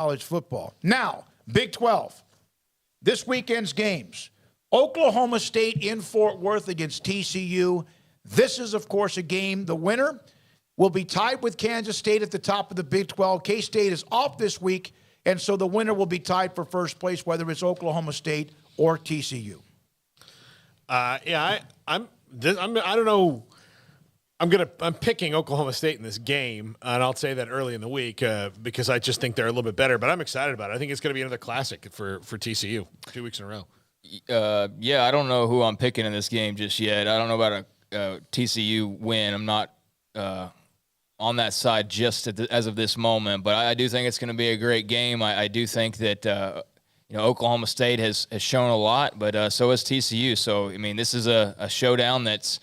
college football. Now, Big 12. This weekend's games. Oklahoma State in Fort Worth against TCU. This is, of course, a game. The winner will be tied with Kansas State at the top of the Big 12. K-State is off this week, and so the winner will be tied for first place, whether it's Oklahoma State or TCU. I don't know. I'm picking Oklahoma State in this game, and I'll say that early in the week because I just think they're a little bit better. But I'm excited about it. I think it's going to be another classic for TCU 2 weeks in a row. Yeah, I don't know who I'm picking in this game just yet. I don't know about a TCU win. I'm not on that side just as of this moment, but I do think it's going to be a great game. I do think that Oklahoma State has shown a lot, but so has TCU. So I mean, this is a showdown that's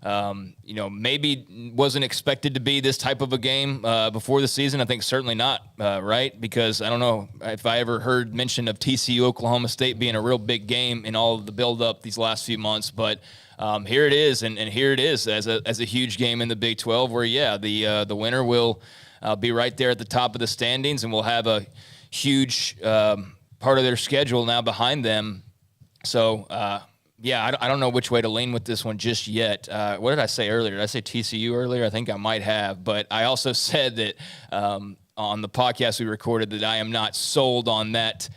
maybe wasn't expected to be this type of a game before the season. I think certainly not, right? Because I don't know if I ever heard mention of TCU Oklahoma State being a real big game in all of the build-up these last few months. But here it is, and here it is as a huge game in the Big 12 where, the winner will be right there at the top of the standings and will have a huge part of their schedule now behind them. So, I don't know which way to lean with this one just yet. What did I say earlier? Did I say TCU earlier? I think I might have. But I also said that on the podcast we recorded that I am not sold on that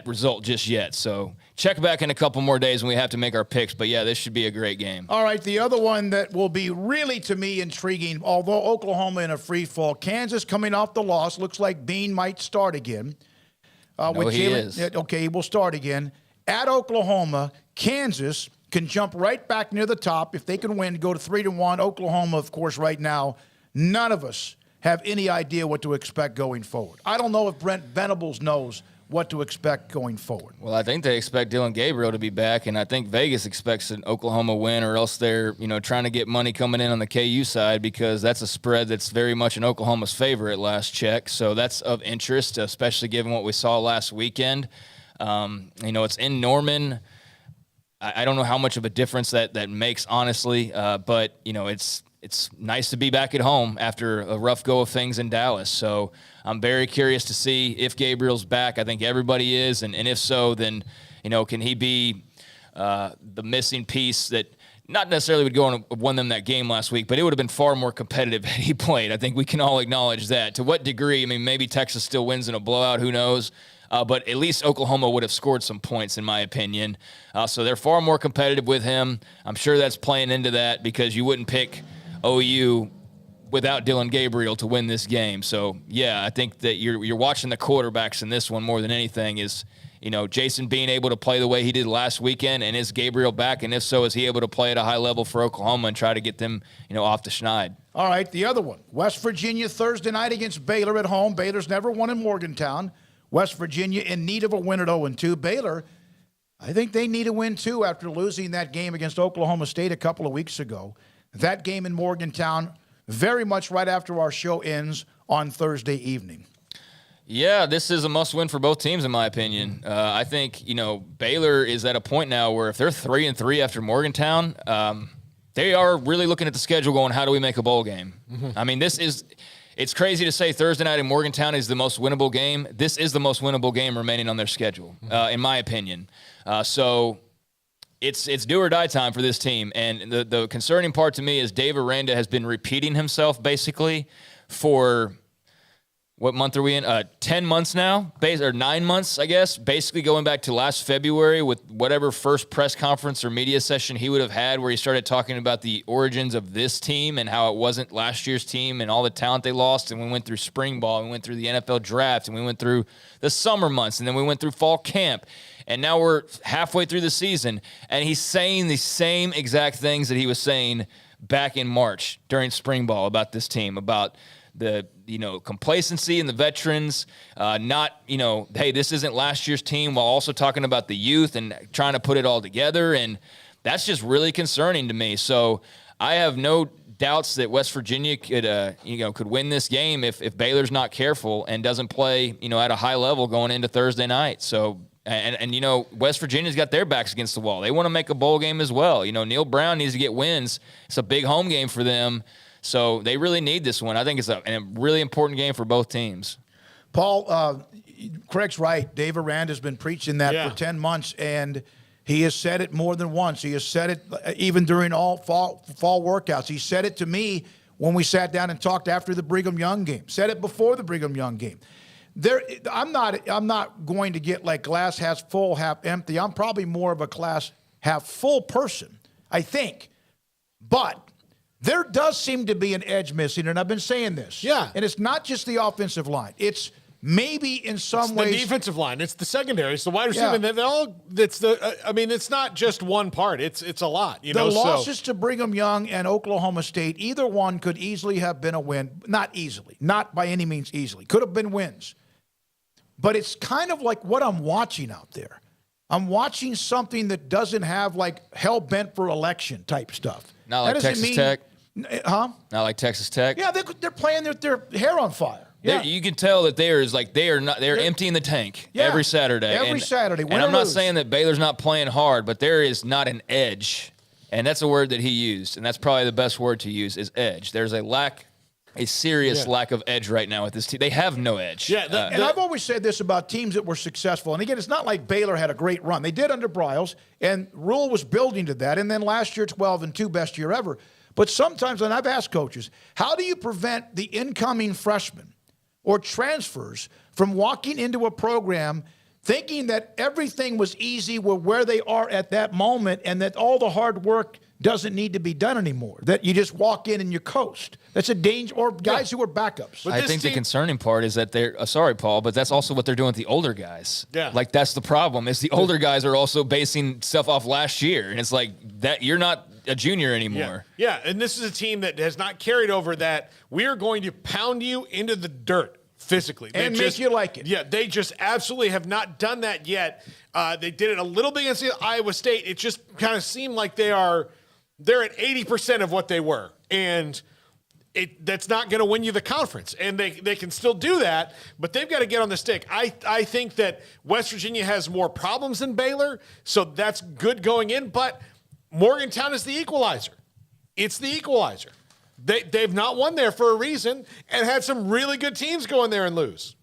result just yet. So check back in a couple more days when we have to make our picks. But, this should be a great game. All right, the other one that will be really, to me, intriguing, although Oklahoma in a free fall, Kansas coming off the loss, looks like Bean might start again. He is. Okay, he will start again. At Oklahoma, Kansas can jump right back near the top. If they can win, go to 3-1. Oklahoma, of course, right now, none of us have any idea what to expect going forward. I don't know if Brent Venables knows what to expect going forward. Well, I think they expect Dylan Gabriel to be back, and I think Vegas expects an Oklahoma win, or else they're trying to get money coming in on the KU side because that's a spread that's very much in Oklahoma's favor at last check. So that's of interest, especially given what we saw last weekend. It's in Norman. I don't know how much of a difference that makes, honestly, but it's nice to be back at home after a rough go of things in Dallas. So I'm very curious to see if Gabriel's back. I think everybody is, and if so, then can he be the missing piece that not necessarily would go on and won them that game last week, but it would have been far more competitive had he played. I think we can all acknowledge that. To what degree? I mean, maybe Texas still wins in a blowout. Who knows? But at least Oklahoma would have scored some points, in my opinion. So they're far more competitive with him. I'm sure that's playing into that because you wouldn't pick OU without Dylan Gabriel to win this game. So, I think that you're watching the quarterbacks in this one more than anything is, Jason being able to play the way he did last weekend, and is Gabriel back? And if so, is he able to play at a high level for Oklahoma and try to get them, off the schneid? All right, the other one, West Virginia Thursday night against Baylor at home. Baylor's never won in Morgantown. West Virginia in need of a win at 0-2. Baylor, I think they need a win too after losing that game against Oklahoma State a couple of weeks ago. That game in Morgantown, very much right after our show ends on Thursday evening. Yeah, this is a must-win for both teams, in my opinion. I think, Baylor is at a point now where if they're 3-3 after Morgantown, they are really looking at the schedule going, how do we make a bowl game? Mm-hmm. I mean, it's crazy to say Thursday night in Morgantown is the most winnable game. This is the most winnable game remaining on their schedule, in my opinion. So it's do or die time for this team. And the concerning part to me is Dave Aranda has been repeating himself basically for what month are we in? 10 months now, or 9 months, I guess, basically going back to last February with whatever first press conference or media session he would have had where he started talking about the origins of this team and how it wasn't last year's team and all the talent they lost. And we went through spring ball, and we went through the NFL draft, and we went through the summer months, and then we went through fall camp. And now we're halfway through the season, and he's saying the same exact things that he was saying back in March during spring ball about this team, about the complacency in the veterans, not, hey, this isn't last year's team, while also talking about the youth and trying to put it all together. And that's just really concerning to me. So I have no doubts that West Virginia could win this game if Baylor's not careful and doesn't play, at a high level going into Thursday night. So, and West Virginia's got their backs against the wall. They want to make a bowl game as well. Neil Brown needs to get wins. It's a big home game for them. So they really need this one. I think it's a really important game for both teams. Paul, Craig's right. Dave Aranda's been preaching that for 10 months, and he has said it more than once. He has said it even during all fall workouts. He said it to me when we sat down and talked after the Brigham Young game. Said it before the Brigham Young game. I'm not going to get like glass half full, half empty. I'm probably more of a glass half full person, I think. But there does seem to be an edge missing, and I've been saying this. Yeah. And it's not just the offensive line. It's maybe in some The ways defensive line, it's the secondary, it's the wide receiver. Yeah. It's not just one part. It's a lot. The losses to Brigham Young and Oklahoma State, either one could easily have been a win. Not easily, not by any means easily. Could have been wins. But it's kind of like what I'm watching out there. I'm watching something that doesn't have like hell bent for election type stuff. Not like Texas Tech. Huh? Not like Texas Tech. Yeah, they're playing their hair on fire. Yeah. You can tell that they're emptying the tank every Saturday. Every Saturday. And I'm not saying that Baylor's not playing hard, but there is not an edge. And that's a word that he used, and that's probably the best word to use is edge. There's a serious lack of edge right now with this team. They have no edge. Yeah, and I've always said this about teams that were successful. And again, it's not like Baylor had a great run. They did under Bryles, and Rule was building to that. And then last year, 12-2, best year ever. But sometimes, and I've asked coaches, how do you prevent the incoming freshmen or transfers from walking into a program thinking that everything was easy with where they are at that moment and that all the hard work doesn't need to be done anymore, that you just walk in and you coast? That's a danger, or guys who are backups. I think the concerning part is that they're sorry, Paul, but that's also what they're doing with the older guys. Yeah. Like that's the problem is the older guys are also basing stuff off last year. And it's like that you're not a junior anymore. Yeah, and this is a team that has not carried over that we are going to pound you into the dirt physically. And make you like it. Yeah, they just absolutely have not done that yet. They did it a little bit against Iowa State. It just kind of seemed like they're at 80% of what they were. And that's not going to win you the conference. And they can still do that, but they've got to get on the stick. I think that West Virginia has more problems than Baylor, so that's good going in, but Morgantown is the equalizer. It's the equalizer. They've not won there for a reason and had some really good teams go in there and lose.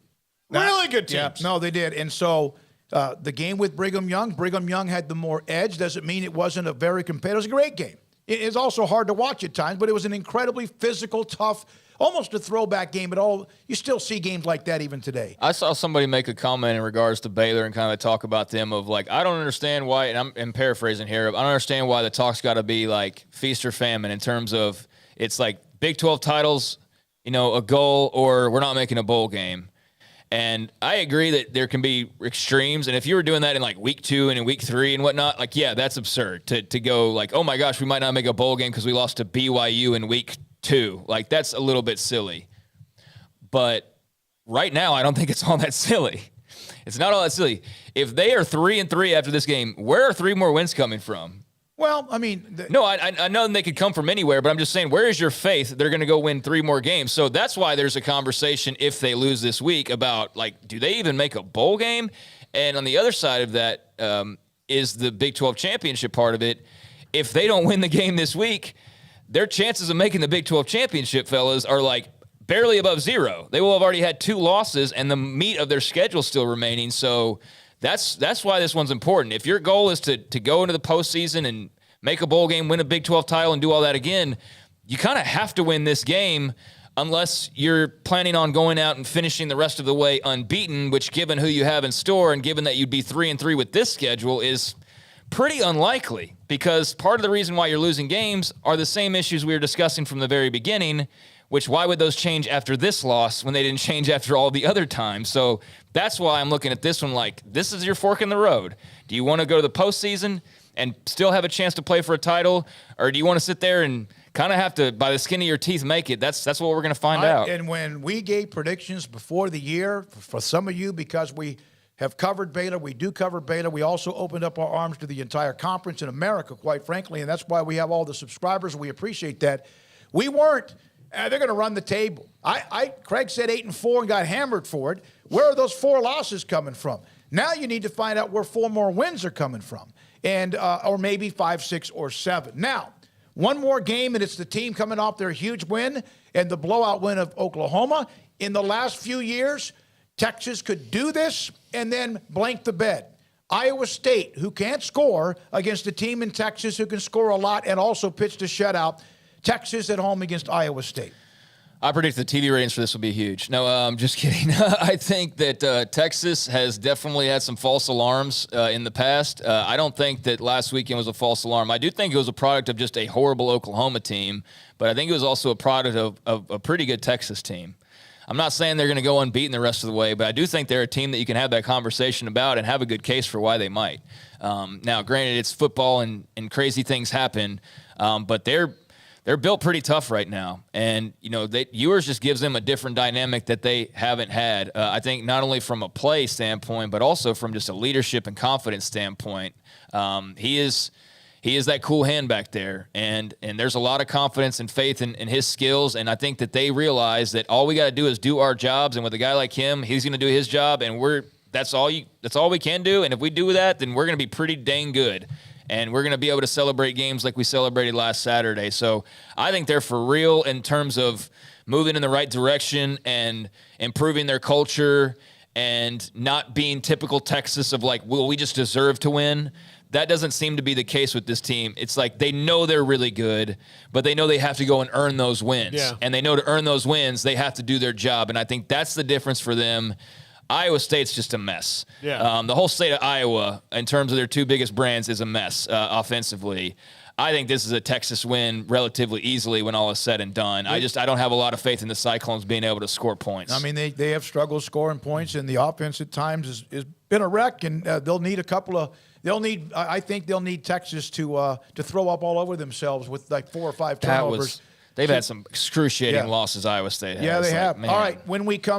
Really good teams. Yeah, no, they did. And so the game with Brigham Young had the more edge. Doesn't mean it wasn't a very competitive. It was a great game. It's also hard to watch at times, but it was an incredibly physical, tough, almost a throwback game. But you still see games like that even today. I saw somebody make a comment in regards to Baylor and kind of talk about them of like, I don't understand why, and I'm paraphrasing here, but I don't understand why the talk's got to be like feast or famine in terms of it's like Big 12 titles, a goal, or we're not making a bowl game. And I agree that there can be extremes. And if you were doing that in like week 2 and in week 3 and whatnot, like, yeah, that's absurd to go like, oh my gosh, we might not make a bowl game because we lost to BYU in week 2. Like that's a little bit silly. But right now, I don't think it's all that silly. It's not all that silly. If they are 3-3 after this game, where are 3 more wins coming from? Well, I mean... No, I know they could come from anywhere, but I'm just saying, where is your faith they're going to go win 3 more games? So that's why there's a conversation, if they lose this week, about, like, do they even make a bowl game? And on the other side of that is the Big 12 championship part of it. If they don't win the game this week, their chances of making the Big 12 championship, fellas, are, like, barely above 0. They will have already had 2 losses, and the meat of their schedule still remaining, so... That's why this one's important. If your goal is to go into the postseason and make a bowl game, win a Big 12 title, and do all that again, you kind of have to win this game unless you're planning on going out and finishing the rest of the way unbeaten, which given who you have in store and given that you'd be 3-3 with this schedule is pretty unlikely because part of the reason why you're losing games are the same issues we were discussing from the very beginning, which why would those change after this loss when they didn't change after all the other times? So that's why I'm looking at this one like, this is your fork in the road. Do you want to go to the postseason and still have a chance to play for a title? Or do you want to sit there and kind of have to, by the skin of your teeth, make it? That's what we're going to find out. And when we gave predictions before the year, for some of you, because we have covered Baylor, we do cover Baylor, we also opened up our arms to the entire conference in America, quite frankly, and that's why we have all the subscribers. We appreciate that. We weren't... they're going to run the table. Craig said 8-4 and got hammered for it. Where are those 4 losses coming from? Now you need to find out where 4 more wins are coming from, and or maybe 5, 6, or 7. Now, one more game, and it's the team coming off their huge win and the blowout win of Oklahoma. In the last few years, Texas could do this and then blank the bed. Iowa State, who can't score against a team in Texas who can score a lot and also pitched a shutout. Texas at home against Iowa State. I predict the TV ratings for this will be huge. No, I'm just kidding. I think that Texas has definitely had some false alarms in the past. I don't think that last weekend was a false alarm. I do think it was a product of just a horrible Oklahoma team, but I think it was also a product of a pretty good Texas team. I'm not saying they're going to go unbeaten the rest of the way, but I do think they're a team that you can have that conversation about and have a good case for why they might. Now, granted, it's football and crazy things happen, but they're built pretty tough right now. And, Ewers just gives them a different dynamic that they haven't had. I think not only from a play standpoint, but also from just a leadership and confidence standpoint. He is that cool hand back there, and there's a lot of confidence and faith in his skills, and I think that they realize that all we got to do is do our jobs, and with a guy like him, he's going to do his job, and that's all we can do, and if we do that, then we're going to be pretty dang good, and we're going to be able to celebrate games like we celebrated last Saturday. So I think they're for real in terms of moving in the right direction and improving their culture and not being typical Texas of like, well, we just deserve to win. That doesn't seem to be the case with this team. It's like they know they're really good, but they know they have to go and earn those wins. Yeah. And they know to earn those wins, they have to do their job. And I think that's the difference for them. Iowa State's just a mess. Yeah. The whole state of Iowa, in terms of their two biggest brands, is a mess offensively. I think this is a Texas win relatively easily when all is said and done. I don't have a lot of faith in the Cyclones being able to score points. I mean, they have struggled scoring points, and the offense at times has been a wreck, and they'll need a couple of – I think they'll need Texas to throw up all over themselves with like 4 or 5 turnovers. They've had some excruciating losses, Iowa State has. Yeah, they have. Man. All right, when we come